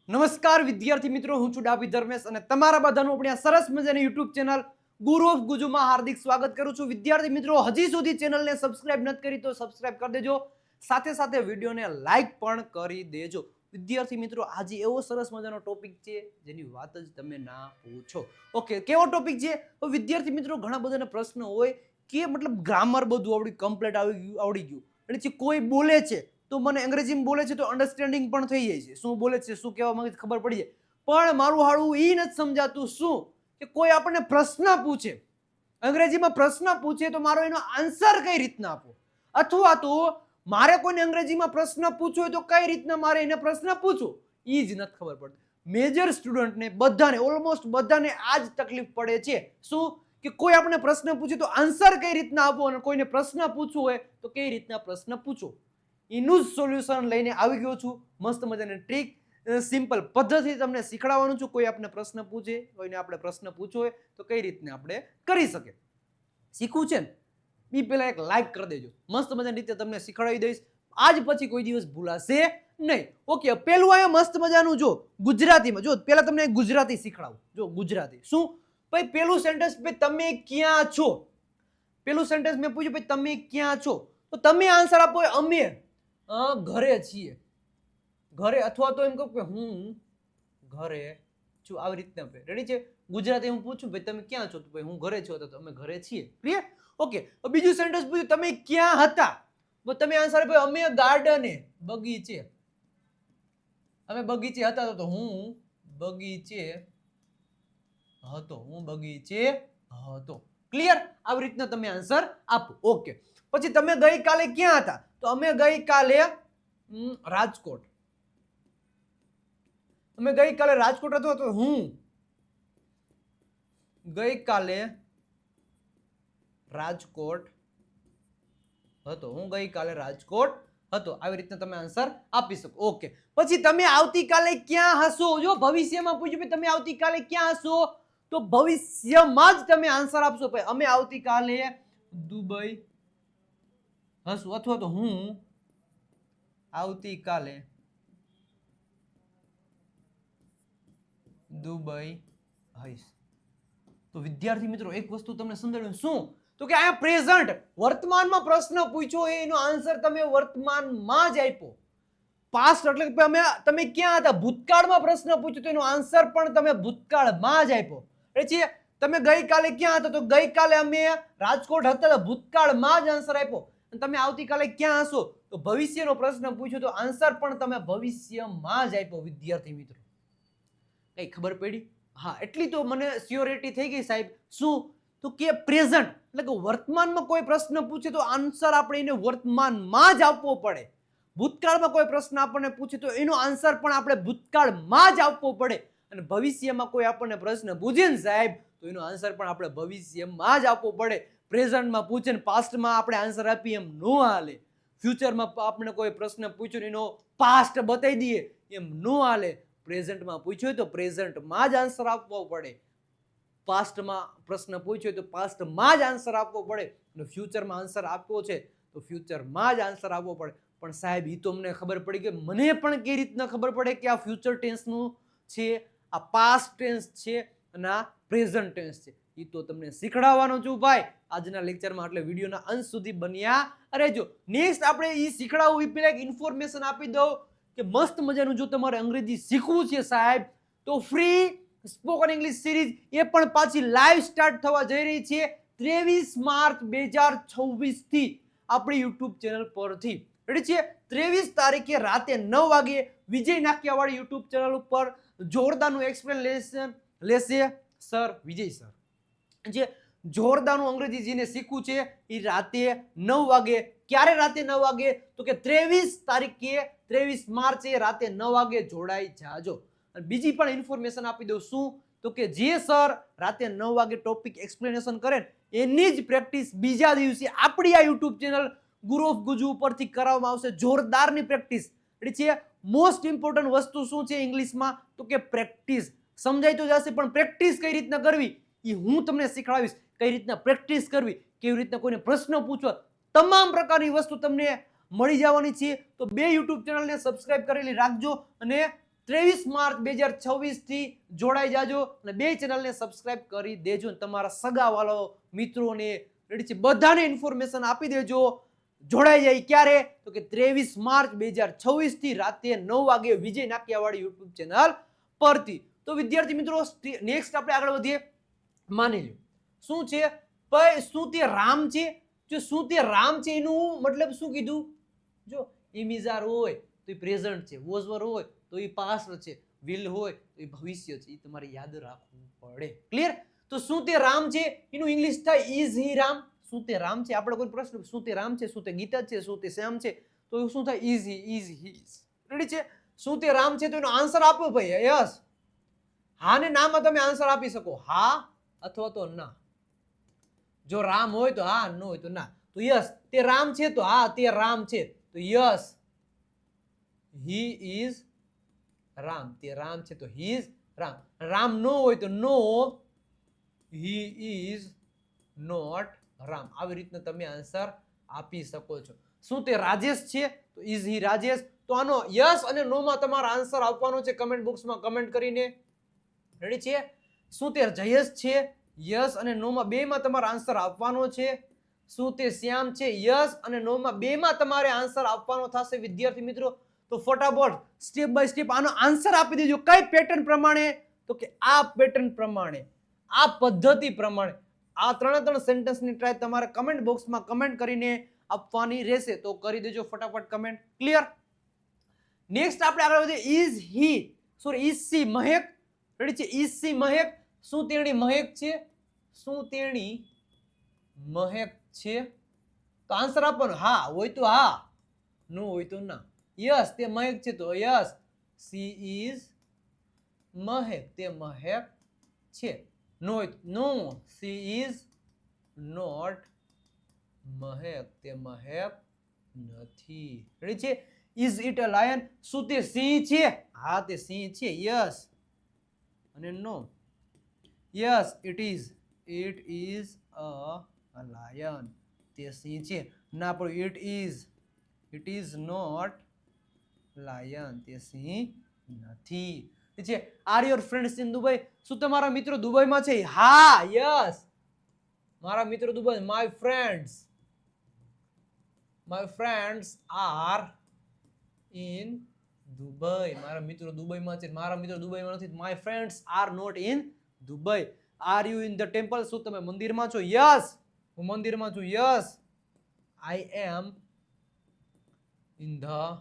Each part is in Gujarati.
નમસ્કાર વિદ્યાર્થી મિત્રો, હું છું ડાભી ધર્મેશ અને તમારા બધાનું આપણી આ સરસ મજાની યુટ્યુબ ચેનલ ગુરુ ઓફ ગુજુમાં હાર્દિક સ્વાગત કરું છું. વિદ્યાર્થી મિત્રો, હજી સુધી ચેનલને સબસ્ક્રાઇબ નથી કરી તો સબસ્ક્રાઇબ કરી દેજો, સાથે સાથે વિડીયોને લાઈક પણ કરી દેજો. વિદ્યાર્થી મિત્રો, આજે એવો સરસ મજાનો ટોપિક છે જેની વાત જ તમે ના પૂછો. ઓકે, કેવો ટોપિક છે? તો વિદ્યાર્થી મિત્રો, ઘણા બધાના પ્રશ્ન હોય કે મતલબ ગ્રામર બધું આવડી કમ્પ્લીટ આવડી ગયું, એટલે કોઈ બોલે છે તો મને અંગ્રેજીમાં બોલે છે તો અન્ડરસ્ટેન્ડિંગ પણ થઈ જાય છે, શું બોલે છે, શું કહેવા માંગે છે ખબર પડી જાય. પણ મારું હાળું એ નથી સમજાતું શું કે કોઈ આપણને પ્રશ્ન પૂછે, અંગ્રેજીમાં પ્રશ્ન પૂછે તો મારો એનો આન્સર કઈ રીતના આપો, અથવા તો મારે કોઈને અંગ્રેજીમાં પ્રશ્ન પૂછવો હોય તો કઈ રીતના મારે એને પ્રશ્ન પૂછવો એ જ નથી ખબર પડતી. મેજર સ્ટુડન્ટને બધાને, ઓલમોસ્ટ બધાને આ જ તકલીફ પડે છે. શું કે કોઈ આપણે પ્રશ્ન પૂછે તો આન્સર કઈ રીતના આપવો, અને કોઈને પ્રશ્ન પૂછવો હોય તો કઈ રીતના પ્રશ્ન પૂછવો, એનું જ સોલ્યુશન લઈને આવી ગયો છું. મસ્ત મજાની ટ્રીક, સિમ્પલ પદ્ધતિ તમને શીખડાવવાનું છું. કોઈ આપણે પ્રશ્ન પૂછે, કોઈને આપણે પ્રશ્ન પૂછવો હોય તો કઈ રીતના આપણે કરી શકીએ, શીખવું છે ને એ પહેલા એક લાઈક કરી દેજો. મસ્ત મજાની રીતે તમને શીખડાવી દઈશ, આજ પછી કોઈ દિવસ ભૂલાશે નહીં. ઓકે, પેલું અહીંયા મસ્ત મજાનું જો ગુજરાતીમાં, જો પહેલા તમને ગુજરાતી શીખડાવું. જો ગુજરાતી શું ભાઈ, પેલું સેન્ટેન્સ ભાઈ તમે ક્યાં છો, પેલું સેન્ટેન્સ મેં પૂછ્યું ભાઈ તમે ક્યાં છો, તો તમે આન્સર આપો અમે ઘરે છીએ, ઘરે, અથવા તો એમ કહું કે હું ઘરે છું, આવી રીતના. રેડી છે? ગુજરાતી હું પૂછું ભાઈ તમે ક્યાં છો, તો ભાઈ હું ઘરે છું, તો અમે ઘરે છીએ. ક્લિયર? ઓકે, બીજું સેન્ટેન્સ પૂછ્યું તમે ક્યાં હતા, તો તમે આન્સર આપ્યો અમે ગાર્ડને, બગીચે, અમે બગીચે હતા, તો હું બગીચે હતો, હું બગીચે હતો. ક્લિયર? આવી રીતના તમે આન્સર આપો. ઓકે, પછી તમે ગઈકાલે ક્યાં હતા, તો અમે ગઈકાલે રાજકોટ, અમે ગઈકાલે રાજકોટ હતો, તો હું ગઈકાલે રાજકોટ હતો, હું ગઈકાલે રાજકોટ હતો. આવી રીતના તમે આન્સર આપી શકો. ઓકે, પછી તમે આવતીકાલે ક્યાં હશો, જો ભવિષ્યમાં પૂછ્યું તમે આવતીકાલે ક્યાં હશો, તો ભવિષ્યમાં જ તમે આન્સર આપશો ભાઈ અમે આવતીકાલે દુબઈ હશું, અથવા તો હું આવતીકાલે દુબઈ હઈશ. તો વિદ્યાર્થી મિત્રો, એક વસ્તુ તમને સમજાવ્યું શું, તો કે આ પ્રેઝન્ટ વર્તમાનમાં પ્રશ્ન પૂછ્યો, એનો આન્સર તમે વર્તમાનમાં જ આપ્યો. પાસ્ટ એટલે કે તમે ક્યાં હતા, ભૂતકાળમાં પ્રશ્ન પૂછ્યો તો એનો આન્સર પણ તમે ભૂતકાળમાં જ આપ્યો. એટલે તમે ગઈકાલે ક્યાં હતા, તો ગઈકાલે અમે રાજકોટ હતા, તો ભૂતકાળમાં જ આન્સર આપ્યો. અને તમે આવતીકાલે ક્યાં હશો, તો ભવિષ્યનો પ્રશ્ન પૂછ્યો તો આન્સર પણ તમે ભવિષ્યમાં જ આપ્યો. વિદ્યાર્થી મિત્રો, કઈ ખબર પડી? હા, એટલી તો મને સ્યોરિટી થઈ ગઈ સાહેબ. શું? તો કે પ્રેઝન્ટ એટલે કે વર્તમાનમાં કોઈ પ્રશ્ન પૂછે તો આન્સર આપણે એને વર્તમાનમાં જ આપવો પડે. ભૂતકાળમાં કોઈ પ્રશ્ન આપણને પૂછે તો એનો આન્સર પણ આપણે ભૂતકાળમાં જ આપવો પડે. અને ભવિષ્યમાં કોઈ આપણને પ્રશ્ન પૂછે ને સાહેબ, તો એનો આન્સર પણ આપણે ભવિષ્યમાં જ આપવો પડે. પ્રેઝન્ટમાં પૂછે ને પાસ્ટમાં આપણે આન્સર આપીએ એમ નો હાલે. ફ્યુચરમાં આપણે કોઈ પ્રશ્ન પૂછ્યો ને એનો પાસ્ટ બતાવી દઈએ એમ નો હાલે. પ્રેઝન્ટમાં પૂછ્યો હોય તો પ્રેઝન્ટમાં જ આન્સર આપવો પડે, પાસ્ટમાં પ્રશ્ન પૂછ્યો હોય તો પાસ્ટમાં જ આન્સર આપવો પડે, અને ફ્યુચરમાં આન્સર આપવો છે તો ફ્યુચરમાં જ આન્સર આપવો પડે. પણ સાહેબ એ તો અમને ખબર પડી કે મને પણ કઈ રીતના ખબર પડે કે આ ફ્યુચર ટેન્સનું છે, આ પાસ્ટ ટેન્સ છે અને આ પ્રેઝન્ટ ટેન્સ છે, એ તો તમને શીખડાવવાનો છું ભાઈ આજના લેક્ચરમાં. એટલે વિડીયોના અંત સુધી બન્યા રહેજો. નેક્સ્ટ આપણે એ શીખડાવું એ પહેલા એક ઇન્ફોર્મેશન આપી દઉં કે મસ્ત મજાનું જો તમારે અંગ્રેજી શીખવું છે સાહેબ, તો ફ્રી સ્પોકન ઇંગ્લિશ સિરીઝ એ પણ પાછી લાઈવ સ્ટાર્ટ થવા જઈ રહી છે 23 માર્ચ 2026 થી આપણી યુટ્યુબ ચેનલ પરથી. રેડી છે? 23 તારીખે રાતે 9 વાગે વિજય નાકિયાવાળી યુટ્યુબ ચેનલ ઉપર જોરદારનું એક્સપ્લેનેશન લેશે સર વિજય સર. જે જોરદારનું અંગ્રેજી જેને શીખવું છે એ રાતે 9 વાગે. ક્યારે રાતે 9 વાગે? તો કે 23 તારીખે 23 માર્ચે રાતે 9 વાગે જોડાઈ જાજો. અને બીજી પણ ઇન્ફોર્મેશન આપી દઉં. શું? તો કે જે સર રાતે 9 વાગે ટોપિક એક્સપ્લેનેશન કરે એની જ પ્રેક્ટિસ બીજા દિવસે આપણી આ યુટ્યુબ ચેનલ ગુરુ ઓફ ગુજુ ઉપરથી કરાવવામાં આવશે. જોરદારની પ્રેક્ટિસ. છે મોસ્ટ ઇમ્પોર્ટન્ટ વસ્તુ શું છે ઇંગ્લિશમાં, તો કે પ્રેક્ટિસ. સમજાય તો જશે, પણ પ્રેક્ટિસ કઈ રીતના કરવી એ હું તમને શીખવાડીશ. કઈ રીતના પ્રેક્ટિસ કરવી, કેવી રીતના કોઈને પ્રશ્ન પૂછવા, તમામ પ્રકારની વસ્તુ તમને મળી જવાની છે. તો બે યુટ્યુબ ચેનલને સબસ્ક્રાઇબ કરેલી રાખજો અને 23 માર્ચ 2026 થી જોડાઈ જાજો અને બે ચેનલને સબસ્ક્રાઇબ કરી દેજો અને તમારા સગાવાળો મિત્રોને રેડી છે બધાને ઇન્ફોર્મેશન આપી દેજો. જોડાઈ જાય ક્યારે તો કે 23 માર્ચ 2026 થી રાતે 9 વાગે વિજય નાકિયાવાડી યુટ્યુબ ચેનલ પરથી. તો વિદ્યાર્થી મિત્રો નેક્સ્ટ આપણે આગળ વધીએ. માની લો શું છે ભાઈ, શું તે રામ છે? જો શું તે રામ છે એનું મતલબ શું કીધું? જો ઇમિઝાર હોય તો એ પ્રેઝન્ટ છે, વોઝ હોય તો એ પાસ્ટ છે, વિલ હોય તો એ ભવિષ્ય છે. એ તમારે યાદ રાખવું પડે. ક્લિયર? તો શું તે રામ છે એનું ઇંગ્લિશ થાય ઇઝ હી રામ. શું તે રામ છે? આપણે કોઈ પ્રશ્ન શું તે રામ છે, શું તે ગીતા છે, શું તે શ્યામ છે, તો શું થાય ઇઝ હી. રેડી છે? શું તે રામ છે તો એનો આન્સર આપો ભાઈ. યસ, હા ને ના માં તમે આન્સર આપી શકો, હા અથવા તો ના. જો રામ હોય તો હા, ન હોય તો ના. તો યસ તે રામ છે તો હા તે રામ છે, તો યસ હી ઇઝ રામ. તે રામ છે તો હી ઇઝ રામ. રામ નો હોય તો નો, હી ઇઝ નોટ રામ. આવી રીતના તમે આન્સર આપી શકો છો. શું તે રાજેશ છે તો ઇઝ હી રાજેશ. તો આનો યસ અને નો માં તમારો આન્સર આપવાનો છે કમેન્ટ બોક્સમાં કમેન્ટ કરીને. રેડી છે? શું તે જયેશ છે? યસ અને નો માં બે માં તમારો આન્સર આપવાનો છે. શું તે શ્યામ છે? યસ અને નો માં બે માં તમારે આન્સર આપવાનો થશે વિદ્યાર્થી મિત્રો. તો ફટાફટ સ્ટેપ બાય સ્ટેપ આનો આન્સર આપી દેજો. કઈ પેટર્ન પ્રમાણે? તો કે આ પેટર્ન પ્રમાણે, આ પદ્ધતિ પ્રમાણે આ ત્રણ સેન્ટેન્સની ટ્રાય તમારે કમેન્ટ બોક્સમાં કમેન્ટ કરીને આપવાની રહેશે. તો કરી દેજો ફટાફટ કમેન્ટ. ક્લિયર? નેક્સ્ટ આપણે આગળ વધીએ. Is he sorry is C Mahek. Ready છે? ઇઝ સી મહેક. શું તેણી મહેક છે? શું તેણી મહેક છે? તો આન્સર આપવાનો હા હોય તો હા, નો હોય તો ના. યસ તે મહેક છે તો યસ સી ઇઝ મહેક. તે મહેક છે. નો હોય તો નો, સી ઇઝ નોટ મહેક. તે મહેક નથી. રેડી છે? Is it a lion. શું તે સિંહ છે? હા તે સિંહ છે. યસ અને no. Yes it is. It is a lion. તે સિંહ છે. ના પણ it is. It is not lion. તે સિંહ નથી. છે are your friends in Dubai. શું તમારા મિત્રો દુબઈમાં છે? હા યસ મારા મિત્રો Dubai. My friends are in Dubai. મારા મિત્રો દુબઈમાં છે. મારા મિત્રો દુબઈમાં નથી. My friends are not in Dubai. Are you in the temple. શું તમે મંદિરમાં છો? યસ હું મંદિરમાં છું. Yes I am in the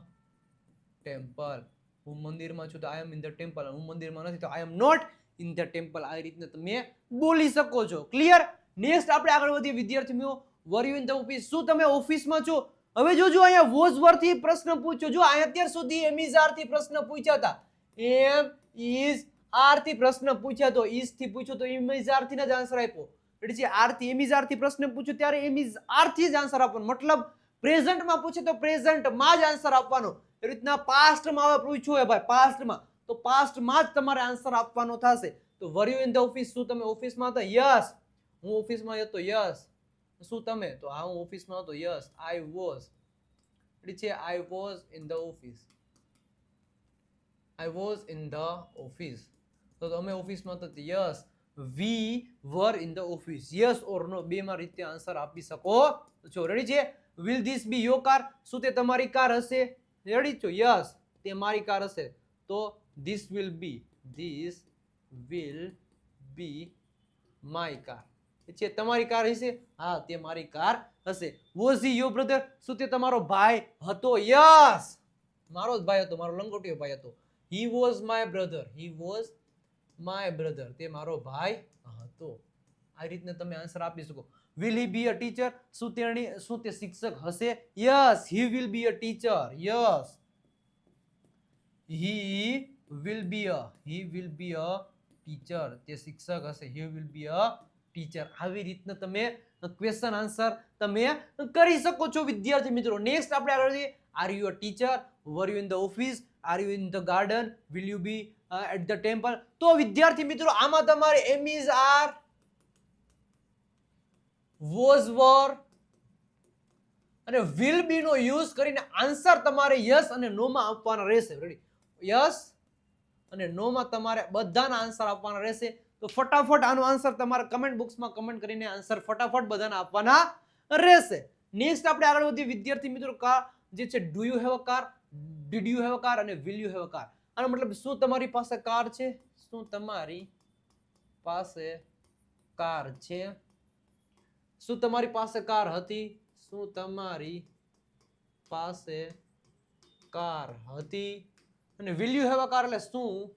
temple. હું મંદિરમાં છું તો I am in the temple. હું મંદિરમાં નથી તો I am not in the temple. આ રીતના તમે બોલી શકો છો. ક્લિયર? નેક્સ્ટ આપણે આગળ વધીએ વિદ્યાર્થી મિત્રો. વર યુ ઇન ધ ઓફિસ. શું તમે ઓફિસમાં છો? હવે જોજો અહીંયા વોઝ વર્થી પ્રશ્ન પૂછ્યો. જો અહીંયા અત્યાર સુધી એમ ઇઝ આર થી પ્રશ્ન પૂછ્યા હતા. એમ ઇઝ આર થી પ્રશ્ન પૂછ્યા તો ઇઝ થી પૂછ્યો તો એમ ઇઝ આર થી જ આન્સર આપ્યો. રેડી છે? આર થી એમ ઇઝ આર થી પ્રશ્ન પૂછ્યો ત્યારે એમ ઇઝ આર થી જ આન્સર આપવાનો. મતલબ પ્રેઝન્ટમાં પૂછે તો પ્રેઝન્ટમાં જ આન્સર આપવાનો. એ રીતના પાસ્ટમાં હવે પૂછ્યું હોય ભાઈ પાસ્ટમાં તો પાસ્ટમાં જ તમારે આન્સર આપવાનો થશે. તો વર યુ ઇન ધ ઓફિસ. શું તમે ઓફિસમાં હતા? યસ હું ઓફિસમાં હતો. યસ શું તમે? તો હા હું ઓફિસમાં હતો. Yes I was. રેડી છે? I was in the office. I was in the office. તો અમે ઓફિસમાં હતા. Yes we were in the office. Yes or no બે માં રીતે આન્સર આપી શકો છો. રેડી છે? Will this be your car. શું તે તમારી કાર હશે? રેડી છો? યસ તે મારી કાર હશે. તો this will be my car. છે તમારી કાર હશે? હા તે મારી કાર હશે. Was he your brother. શું તે તમારો ભાઈ હતો? યસ મારો જ ભાઈ હતો. મારો લંગોટિયો ભાઈ હતો. He was my brother. તે મારો ભાઈ હતો. આ રીતના તમે આન્સર આપી શકો. Will he be a teacher. શું તે શિક્ષક હશે? Yes he will be a teacher. Yes he will be a teacher. તે શિક્ષક હશે. He will be a teacher. આવી રીતના તમે ક્વેશ્ચન આન્સર તમે કરી શકો છો વિદ્યાર્થી મિત્રો. નેક્સ્ટ આપણે આગળ જઈએ. Are you a teacher? Were you in the office? Are you in the garden? Will you be at the temple? તો વિદ્યાર્થી મિત્રો આમાં તમારે am is are, was were અને વિલ બી નો યુઝ કરીને આન્સર તમારે યસ અને નો માં આપવાના રહેશે. રેડી? યસ અને નો માં તમારે બધાના આન્સર આપવાના રહેશે. તો ફટાફટ આનો આન્સર તમારે કમેન્ટ બોક્સમાં કમેન્ટ કરીને આન્સર ફટાફટ બધાને આપવાના રહેશે. નેક્સ્ટ આપણે આગળ વધીએ વિદ્યાર્થી મિત્રો. કાર જે છે do you have a car, did you have a car અને will you have a car. આનો મતલબ શું તમારી પાસે કાર છે? શું તમારી પાસે કાર છે? શું તમારી પાસે કાર હતી? શું તમારી પાસે કાર હતી? અને will you have a car એટલે શું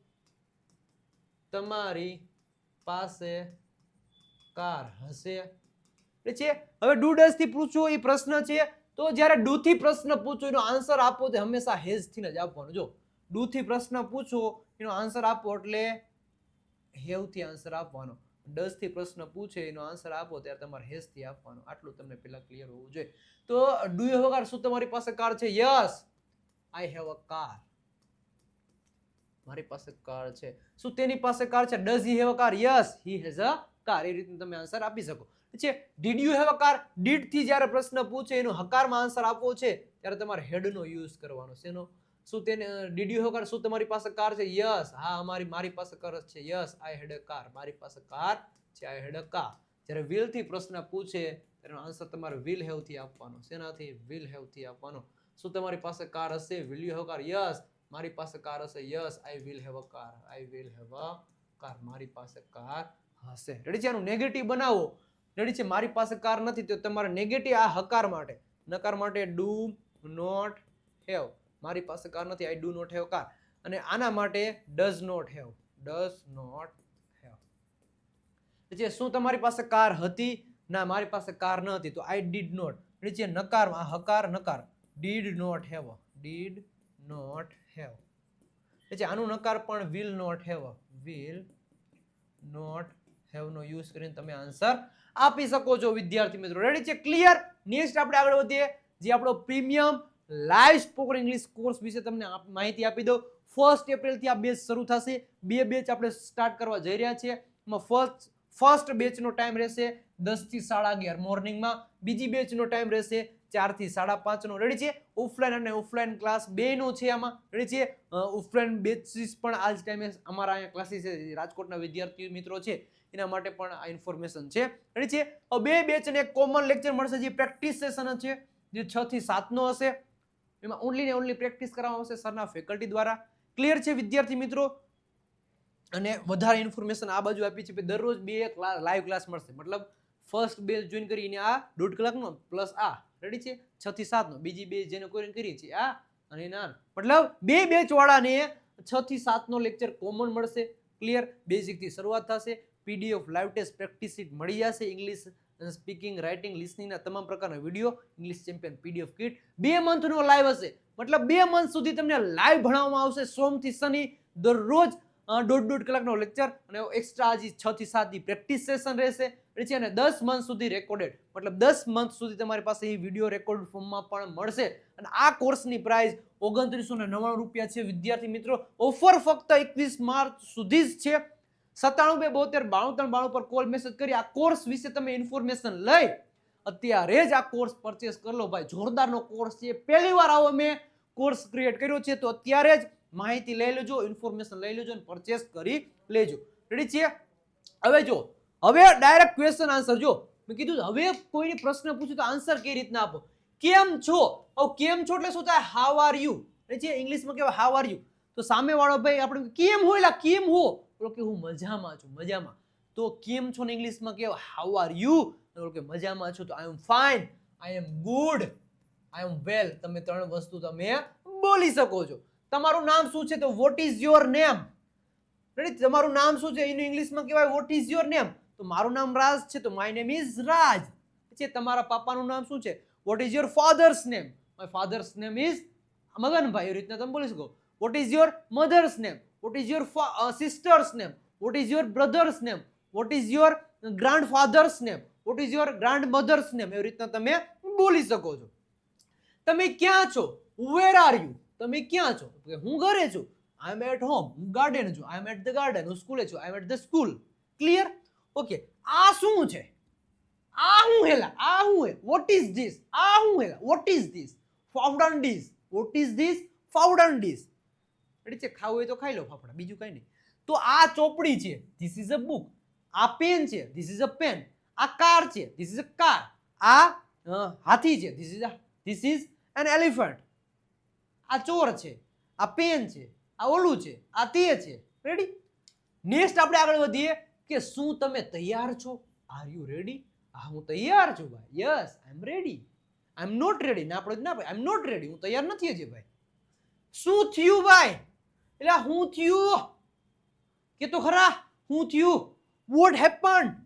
તમારી પાસે કાર હશે? છે હવે ડુ ડઝ થી પૂછો એ પ્રશ્ન છે. તો જ્યારે ડુ થી પ્રશ્ન પૂછો એનો આન્સર આપો તે હંમેશા હેઝ થી જ આપવાનો. જો ડુ થી પ્રશ્ન પૂછો એનો આન્સર આપો એટલે હેવ થી આન્સર આપવાનો. ડઝ થી પ્રશ્ન પૂછે એનો આન્સર આપો ત્યારે તમારે હેઝ થી આપવાનો. આટલું તમને પહેલા ક્લિયર હોવું જોઈએ. તો do you have a car, શું તમારી પાસે કાર છે? Yes I have a car. મારી પાસે કાર છે. શું તેની પાસે કાર છે? Does he have a car? Yes he has a car. એ રીતે તમે આન્સર આપી શકો છે. Did you have a car, did થી જ્યારે પ્રશ્ન પૂછે એનો હકારમાં આન્સર આપવો છે ત્યારે તમારે હેડ નો યુઝ કરવાનો. શેનો? શું તેને ડીડ યુ હેવ કાર, શું તમારી પાસે કાર છે? યસ હા મારી પાસે કાર છે. Yes I had a car. મારી પાસે કાર છે. આઈ હેડ અ કાર. જ્યારે વિલ થી પ્રશ્ન પૂછે એનો આન્સર તમારે વિલ હેવ થી આપવાનો. શેનાથી? વિલ હેવ થી આપવાનો. શું તમારી પાસે કાર હશે? Will you have car? Yes મારી પાસે કાર હશે. Yes I will have a car. I will have a car. મારી પાસે કાર હશે. રેડી છે? આનું નેગેટિવ બનાવો. રેડી છે? મારી પાસે કાર નથી તો તમારે નેગેટિવ આ હકાર માટે, નકાર માટે ડુ નોટ હેવ. મારી પાસે કાર નથી. I do not have car. અને આના માટે does not have. Does not have. જે શું તમારી પાસે કાર હતી? ના મારી પાસે કાર ન હતી તો આઈ ડીડ નોટ. રેડી છે? નકાર આ હકાર નકાર. Did not have. Did not have. એટલે આનું નકાર પણ will not have. Will not have નો યુઝ કરીને તમે આન્સર આપી શકો છો વિદ્યાર્થી મિત્રો. રેડી છે? ક્લિયર? નેક્સ્ટ આપણે આગળ વધીએ. જે આપણો premium live spoken English course વિશે તમને માહિતી આપી દઉં. 1 એપ્રિલ થી આ બેચ શરૂ થશે. 2 બેચ આપણે સ્ટાર્ટ કરવા જઈ રહ્યા છીએ. એમાં ફર્સ્ટ બેચ નો ટાઈમ રહેશે 10 થી 11:30 મોર્નિંગમાં. બીજી બેચ નો ટાઈમ રહેશે 4 થી 5:30 નો. રેડી છે? ઓફલાઈન અને ઓફલાઈન ક્લાસ બે નો છે આમાં. રેડી છે? ઓફલાઈન બેચીસ પણ આ જ ટાઈમે અમારા અહીંયા ક્લાસીસ છે. રાજકોટના વિદ્યાર્થી મિત્રો છે એના માટે પણ આ ઇન્ફોર્મેશન છે. રેડી છે? બે બેચ ને એક કોમન લેક્ચર મળશે જે પ્રેક્ટિસ સેશન છે જે 6 થી 7 નો હશે. એમાં ઓન્લી ને ઓન્લી પ્રેક્ટિસ કરવામાં આવશે સરના ફેકલ્ટી દ્વારા. ક્લિયર છે વિદ્યાર્થી મિત્રો? અને વધારે ઇન્ફોર્મેશન આ બાજુ આપી છે. દરરોજ 2 લાઈવ ક્લાસ મળશે. મતલબ ફર્સ્ટ બેચ જોઈન કરીને આ 1.5 કલાકનો પ્લસ આ. રેડી છે? 6 થી 7 નો. બીજી બેચ જેને કોઈ કરીએ છીએ આ અને ના. મતલબ 2 બેચ વાળાને 6 થી 7 નો લેક્ચર કોમન મળશે. ક્લિયર? બેઝિક થી શરૂઆત થશે. PDF live test practice sheet મળી જશે. ઇંગ્લિશ સ્પીકિંગ, રાઇટિંગ, લિસનિંગ ના તમામ પ્રકારના video, English champion PDF kit 2 મંથનો લાઈવ હશે. મતલબ 2 મંથ સુધી તમને લાઈવ ભણાવવામાં આવશે. સોમ થી શનિ દરરોજ 1.5 કલાકનો લેક્ચર અને એક્સ્ટ્રા હજી 6 થી 7 ની પ્રેક્ટિસ સેશન રહેશે. અને 10 મંથ સુધી રેકોર્ડેડ. મતલબ 10 મંથ સુધી તમારી પાસે એ વિડીયો રેકોર્ડ ફોર્મમાં પણ મળશે. અને આ કોર્સની પ્રાઇસ 2999 રૂપિયા છે વિદ્યાર્થી મિત્રો. ઓફર ફક્ત 21 માર્ચ સુધી જ છે. 97 272 93 92 પર કોલ મેસેજ કરી આ કોર્સ વિશે તમે ઇન્ફોર્મેશન લઈ અત્યારે જ આ કોર્સ પરચેસ કરી લો ભાઈ. જોરદારનો કોર્સ છે. પહેલી વાર આવો મેં કોર્સ ક્રિએટ કર્યો છે તો અત્યારે જ માહિતી લઈ લેજો, ઇન્ફોર્મેશન લઈ લેજો અને પરચેસ કરી લેજો. રેડી છે? હવે જો હવે ડાયરેક્ટ ક્વેશ્ચન આન્સર. જો મેં કીધું હવે કોઈને પ્રશ્ન પૂછ્યો તો આન્સર કેવી રીતના આપો? કેમ છો? હવે કેમ છો એટલે શું થાય? How are you. રેડી છે? ઇંગ્લિશમાં કહેવાય હાઉ આર યુ. તો સામે વાળો ભાઈ આપણે કેમ હોય કેમ હો? બોલો કે હું મજામાં છું. મજામાં. તો કેમ છો ને ઇંગ્લિશમાં કહેવાય હાઉ આર યુ. બોલો કે મજામાં છું તો I am fine, I M good, આઈ એમ વેલ. તમે 3 વસ્તુ તમે બોલી શકો છો. તમારું નામ શું છે તો vote is your name. Ready? તમારું નામ શું છે એનું ઇંગ્લિશમાં કહેવાય વોટ ઇઝ યોર નેમ. તો મારું નામ રાજ છે તો માય નેમ ઇઝ રાજ. છે તમારા પાપાનું નામ શું છે? What is your father's name? My father's name is Maganbhai. એ રીતના તમે બોલી શકો. What is your mother's name? What is your sister's name? What is your brother's name? What is your grandfather's name? What is your grandmother's name? એવી રીતના તમે બોલી શકો છો. તમે ક્યાં છો? Where are you? તમે ક્યાં છો? હું ઘરે છું. I am at home. હું ગાર્ડન છું. I am at the garden. હું સ્કૂલે છું. I am at the school. Clear? Okay. આ શું છે? આ હું હેલા? આ હું હે? What is this? આ હું હેલા? What is this? Found on this. What is this? Found on this. Ready છે? ખાવું હોય તો ખાઈ લો ફાફડા, બીજું કઈ નહીં. તો આ ચોપડી છે, ધીસ ઇઝ અ બુક. આ પેન છે, ધીસ ઇઝ અ પેન. આ કાર છે, ધીસ ઇઝ અ કાર. આ હાથી છે, ધીસ ઇઝ એન એલિફન્ટ. આ ચોર છે, આ પેન છે, આ ઓલું છે, આ તે છે. રેડી? નેક્સ્ટ આપણે આગળ વધીએ કે શું તમે તૈયાર છો? Are you ready? હા, હું તૈયાર છું ભાઈ. Yes, I am ready. I am not ready. ના આપણે ના ભાઈ, આઈ એમ નોટ રેડી. હું તૈયાર નથી હજી ભાઈ. શું થયું ભાઈ? એટલે હું થયું કે તો ખરા, હું થયું? Vote happened?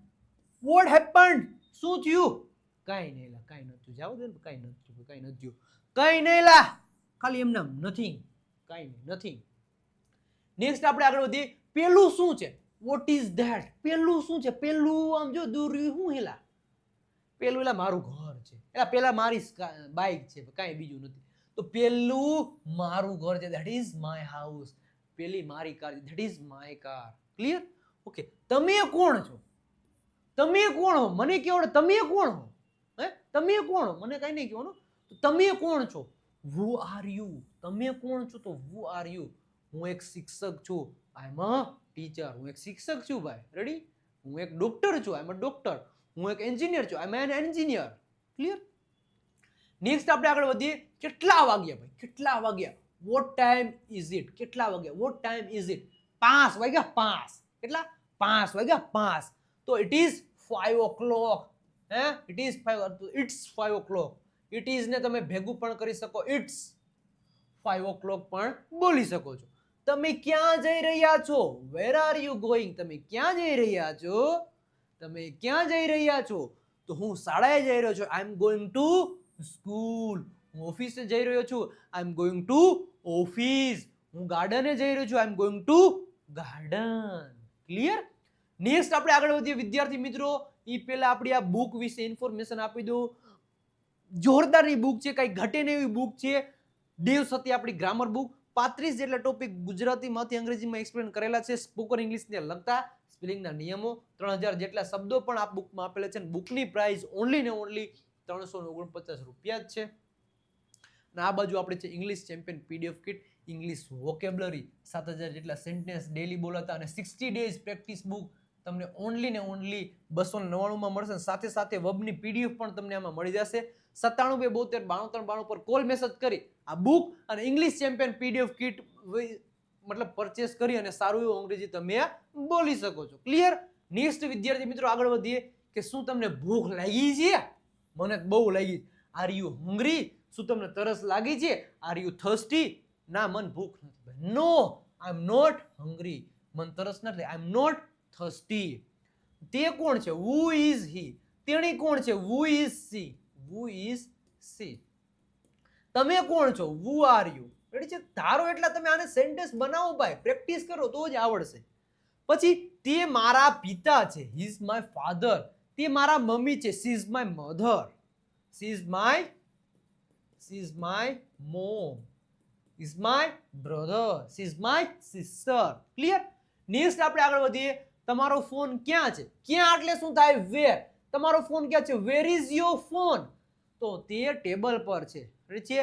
Vote happened? શું થયું? કાઈ નહીં લા, કાઈ નથી થયું. જાવ દે, કાઈ નથી થયું, કાઈ નથી થયું. કાઈ નહીં લા, ખાલી એમ નામ નથિંગ. કાઈ નહીં, નથિંગ. નેક્સ્ટ આપણે આગળ વધીએ. પેલું શું છે? What is that? પેલું શું છે? પેલું આમ જો દૂર હું હેલા. પેલું એલા મારું ઘર છે. એલા પેલા મારી બાઇક છે, કાંઈ બીજું નથી. તો પેલું મારું ઘર છે, ધેટ ઇઝ માય હાઉસ. પેલી મારી કાર છે, that is my car. Clear? Okay. તમે કોણ છો? તમે કોણ હો? મને કહો, તમે કોણ હો? હે, તમે કોણ હો? મને કઈ નહીં કહેવાનું. તમે કોણ છો? who are you? તમે કોણ છો? તો who are you? હું એક શિક્ષક છું. I am a teacher. હું એક શિક્ષક છું ભાઈ. રેડી? હું એક ડોક્ટર છું. I am a doctor. હું એક એન્જિનિયર છું. I am an engineer. Clear? Next આપણે આગળ વધીએ. કેટલા વાગ્યા ભાઈ? કેટલા વાગ્યા? What time is it? કેટલા વાગ્યા? What time is it? 5 વાગ્યા. 5 કેટલા? 5 વાગ્યા. 5. તો it is 5 o'clock. Hey, it is 5. It's 5 o'clock. It is ને તમે ભેગું પણ કરી શકો. ઇટ્સ 5 o'clock પણ બોલી શકો છો. તમે ક્યાં જઈ રહ્યા છો? Where are you going? તમે ક્યાં જઈ રહ્યા છો? તમે ક્યાં જઈ રહ્યા છો? તો હું શાળાએ જઈ રહ્યો છું. I am going to school. હું ઓફિસે જઈ રહ્યો છું. I am going to office. હું ગાર્ડને જઈ રહ્યો છું. I am going to garden. Clear? Next આપણે આગળ વધીએ વિદ્યાર્થી મિત્રો. એ પહેલા આપણી આ બુક વિશે ઇન્ફોર્મેશન આપી દઉં. જોરદારની બુક છે, કઈ ઘટે નહીં એવી બુક છે. દેવ સતી આપણી ગ્રામર બુક. 35 જેટલા ટોપિક ગુજરાતીમાંથી અંગ્રેજીમાં એક્સપ્લેન કરેલા છે. સ્પોકન ઇંગ્લિશને લગતા સ્પેલિંગના નિયમો. 3000 જેટલા શબ્દો પણ આ બુકમાં આપેલા છે. બુકની પ્રાઇસ ઓનલી ને ઓનલી 349 રૂપિયા જ છે. અને આ બાજુ આપણે છે English champion PDF kit, English vocabulary, 7000 જેટલા સેન્ટેન્સ ડેલી બોલાતા અને 60 ડેઝ પ્રેક્ટિસ બુક તમને ઓનલી ને ઓનલી 299 માં મળશે. સાથે સાથે વબની પીડીએફ પણ તમને આમાં મળી જશે. 97 272 93 92 પર કોલ મેસેજ કરી આ બુક અને ઇંગ્લિશ ચેમ્પિયન પીડીએફ કિટ મતલબ પરચેસ કરી અને સારું એવું અંગ્રેજી તમે બોલી શકો છો. ક્લિયર? નેક્સ્ટ વિદ્યાર્થી મિત્રો આગળ વધીએ કે શું તમને ભૂખ લાગી છે? મને બહુ લાગી. Are you hungry? શું તમને તરસ લાગી છે? Are you thirsty? ના, મન ભૂખ નથી. નો, આઈ એમ નોટ હંગ્રી. મન તરસ નથી. આઈ એમ નોટ થર્સ્ટી. તે કોણ છે? who is he? તેણી કોણ છે? who is she? who is she? તમે કોણ છો? who are you? રેડી છે? ધારો એટલા તમે આને સેન્ટેન્સ બનાવો ભાઈ, પ્રેક્ટિસ કરો તો જ આવડશે. પછી તે મારા પિતા છે. he is my father. તે મારા મમ્મી છે. she is my mother. she is my mom. is my brother. she is my sister. Clear? Next આપણે આગળ વધીએ. તમારો ફોન ક્યાં છે? ક્યાં એટલે શું થાય? વેર. તમારો ફોન ક્યાં છે? Where is your phone? તો તે ટેબલ પર છે. છે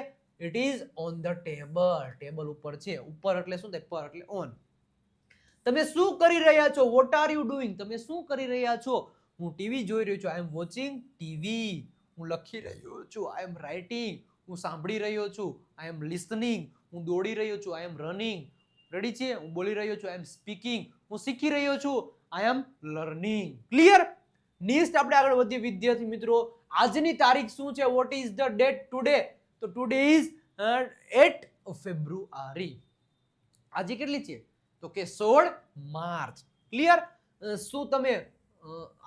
it is on the table. Table ઉપર છે. ઉપર એટલે શું થાય? પર એટલે ઓન. તમે શું કરી રહ્યા છો? What are you doing? તમે શું કરી રહ્યા છો? હું ટીવી જોઈ રહ્યો છું. I M watching TV. હું લખી રહ્યો છું. I M writing. હું સાંભળી રહ્યો છું. I M listening. હું દોડી રહ્યો છું. I M running. રેડી છે? હું બોલી રહ્યો છું. I M speaking. હું શીખી રહ્યો છું. I M learning. Clear? Next આપણે આગળ વધીએ વિદ્યાર્થી મિત્રો. આજની તારીખ શું છે? What is the date today? તો ટુડે ઇઝ 8 ફેબ્રુઆરી. આજે કેટલી છે? તો કે 16 માર્ચ. ક્લિયર? શું તમે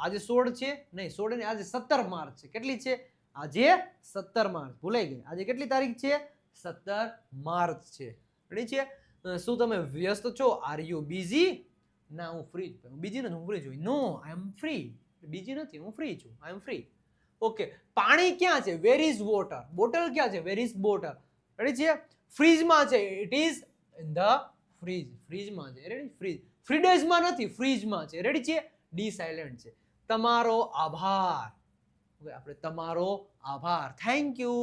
આજે 16 છે? નહીં, 16 ને આજે 17 માર્ચ છે. કેટલી છે? આજે 17 માર્ચ. ભૂલાઈ ગઈ. આજે કેટલી તારીખ છે? 17 માર્ચ છે. રેડી છે? શું તમે વ્યસ્ત છો? Are you busy? ના, હું ફ્રી છું. બીજી નથી, હું ફ્રી છું. નો, આઈ એમ ફ્રી. બીજી નથી, હું ફ્રી છું. I M free. ઓકે. પાણી ક્યાં છે? Where is water? બોટલ ક્યાં છે? Where is bottle? રેડી છે? ફ્રીજમાં છે. It is in the fridge. ફ્રીજમાં છે. રેડી? ફ્રીજ. ફ્રીડેજમાં નથી, ફ્રીજમાં છે. રેડી છે? ડી સાયલેન્ટ છે. તમારો આભાર. ઓકે, આપણે તમારો આભાર. Thank you.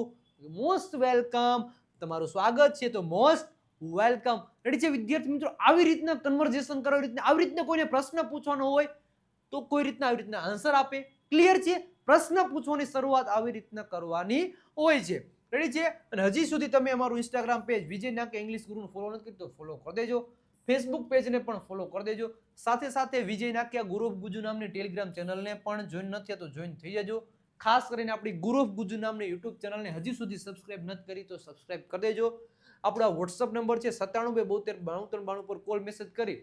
Most welcome. તમારું સ્વાગત છે. તો મોસ્ટ વેલકમ. રેડી છે વિદ્યાર્થી મિત્રો? આવી રીતના કન્વર્ઝેશન કરો, આવી રીતના કોઈને પ્રશ્ન પૂછવાનો હોય તો કોઈ રીતના આવી રીતના આન્સર આપે. ક્લિયર છે? પ્રશ્ન પૂછવાની શરૂઆત આવી રીતના કરવાની હોય છે. રેડી છે? અને હજી સુધી તમે અમારું ઇન્સ્ટાગ્રામ પેજ વિજય નાકે ઇંગ્લિશ ગુરુનું ફોલો નથી કર્યું તો ફોલો કરી દેજો. ફેસબુક પેજને પણ ફોલો કરી દેજો. સાથે સાથે વિજય નાકિયા ગુરુ ઓફ ગુજુ નામની ટેલિગ્રામ ચેનલને પણ જોઈન નથી તો જોઈન થઈ જજો. ખાસ કરીને આપણી ગુરુ ઓફ ગુજુ નામની યુટ્યુબ ચેનલને હજી સુધી સબસ્ક્રાઇબ નથી કરી તો સબસ્ક્રાઇબ કરી દેજો. આપણો વોટ્સઅપ નંબર છે 9722729392 પર કોલ મેસેજ કરી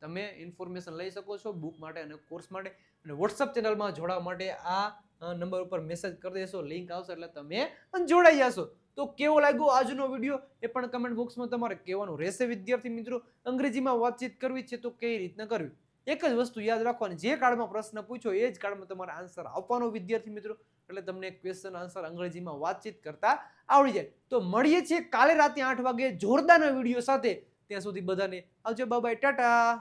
તમે ઇન્ફોર્મેશન લઈ શકો છો બુક માટે અને કોર્સ માટે. અને વોટ્સઅપ ચેનલમાં જોડાવા માટે આ નંબર ઉપર મેસેજ કરી દેશો, લિંક આવશે એટલે તમે જોડાઈ જશો. તો કેવો લાગ્યો આજનો વિડીયો એ પણ કમેન્ટ બોક્સમાં તમારે કહેવાનું રહેશે વિદ્યાર્થી મિત્રો. અંગ્રેજીમાં વાતચીત કરવી છે તો કઈ રીતના કરવી, એક જ વસ્તુ યાદ રાખવાની, જે કાર્ડમાં પ્રશ્ન પૂછ્યો એ જ કાર્ડમાં તમારે આન્સર આપવાનો વિદ્યાર્થી મિત્રો. એટલે તમને ક્વેશ્ચન આન્સર અંગ્રેજીમાં વાતચીત કરતા આવડી જાય. તો મળીએ છીએ કાલે રાતે 8 વાગે જોરદારના વિડીયો સાથે. ત્યાં સુધી બધાને આવજો, બાય બાય, ટાટા.